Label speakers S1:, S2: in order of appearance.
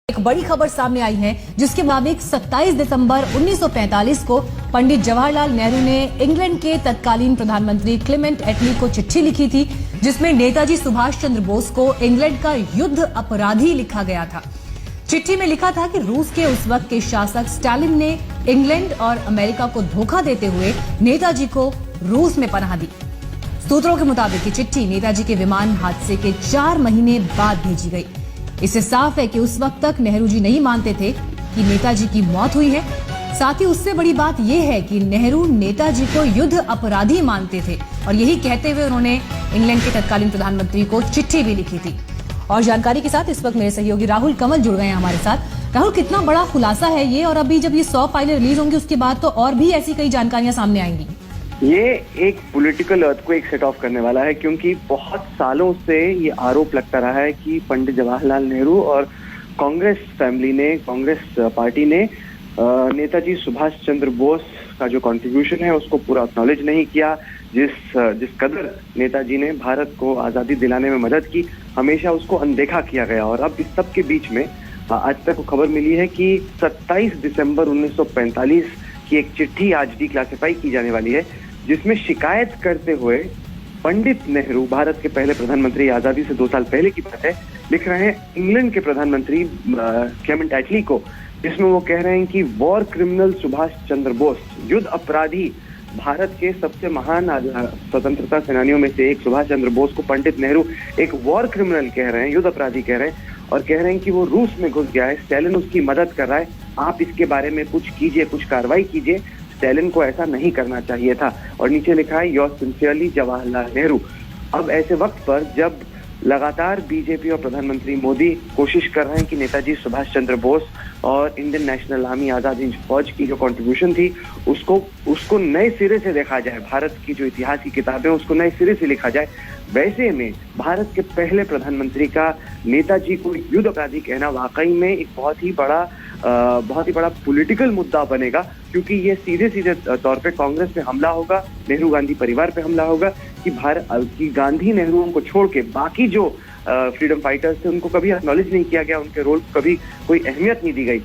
S1: एक बड़ी खबर सामने आई है जिसके मुताबिक 27 दिसंबर 1945 को पंडित जवाहरलाल नेहरू ने इंग्लैंड के तत्कालीन प्रधानमंत्री क्लेमेंट एटली को चिट्ठी लिखी थी, जिसमें नेताजी सुभाष चंद्र बोस को इंग्लैंड का युद्ध अपराधी लिखा गया था। चिट्ठी में लिखा था कि रूस के उस वक्त के शासक स्टालिन ने इंग्लैंड और अमेरिका को धोखा देते हुए नेताजी को रूस में पनाह दी। सूत्रों के मुताबिक ये चिट्ठी नेताजी के विमान हादसे के 4 महीने बाद भेजी गई। इससे साफ है कि उस वक्त तक नेहरू जी नहीं मानते थे कि नेताजी की मौत हुई है। साथ ही उससे बड़ी बात यह है कि नेहरू नेताजी को युद्ध अपराधी मानते थे और यही कहते हुए उन्होंने इंग्लैंड के तत्कालीन प्रधानमंत्री को चिट्ठी भी लिखी थी। और जानकारी के साथ इस वक्त मेरे सहयोगी राहुल कमल जुड़ गए हैं हमारे साथ। राहुल, कितना बड़ा खुलासा है ये, और अभी जब ये 100 फाइलें रिलीज होंगी उसके बाद तो और भी ऐसी कई जानकारियां सामने आएंगी।
S2: ये एक पॉलिटिकल अर्थक्वेक सेट ऑफ करने वाला है, क्योंकि बहुत सालों से ये आरोप लगता रहा है कि पंडित जवाहरलाल नेहरू और कांग्रेस फैमिली ने, कांग्रेस पार्टी ने नेताजी सुभाष चंद्र बोस का जो कंट्रीब्यूशन है उसको पूरा एक्नॉलेज नहीं किया। जिस कदर नेताजी ने भारत को आज़ादी दिलाने में मदद की, हमेशा उसको अनदेखा किया गया। और अब इस सब के बीच में आज तक खबर मिली है कि 27 दिसंबर 1945 की एक चिट्ठी आज डिक्लासिफाई की जाने वाली है, जिसमें शिकायत करते हुए पंडित नेहरू, भारत के पहले प्रधानमंत्री, आजादी से 2 साल पहले की बात है, लिख रहे हैं इंग्लैंड के प्रधानमंत्री क्लेमेंट एटली को, जिसमें वो कह रहे हैं कि वॉर क्रिमिनल सुभाष चंद्र बोस, युद्ध अपराधी, भारत के सबसे महान स्वतंत्रता सेनानियों में से एक सुभाष चंद्र बोस को पंडित नेहरू एक वॉर क्रिमिनल कह रहे हैं, युद्ध अपराधी कह रहे हैं, और कह रहे हैं कि वो रूस में घुस गया है, स्टालिन उसकी मदद कर रहा है, आप इसके बारे में कुछ कीजिए, कुछ कार्रवाई कीजिए, स्टालिन को ऐसा नहीं करना चाहिए था। और नीचे लिखा है योर सिंसियरली जवाहरलाल नेहरू। अब ऐसे वक्त पर जब लगातार बीजेपी और प्रधानमंत्री मोदी कोशिश कर रहे हैं कि नेताजी सुभाष चंद्र बोस और Indian national army, Azad Hind फौज की जो कंट्रीब्यूशन थी उसको नए सिरे से देखा जाए, भारत की जो इतिहास की किताबें उसको नए सिरे से लिखा जाए, वैसे में भारत के पहले प्रधानमंत्री का नेताजी को युद्ध अपराधी कहना वाकई में एक बहुत ही बड़ा पॉलिटिकल मुद्दा बनेगा, क्योंकि ये सीधे सीधे तौर पे कांग्रेस पे हमला होगा, नेहरू गांधी परिवार पे हमला होगा कि गांधी नेहरूओं को छोड़ के बाकी जो फ्रीडम फाइटर्स थे उनको कभी एक्नॉलेज नहीं किया गया, उनके रोल को कभी कोई अहमियत नहीं दी गई।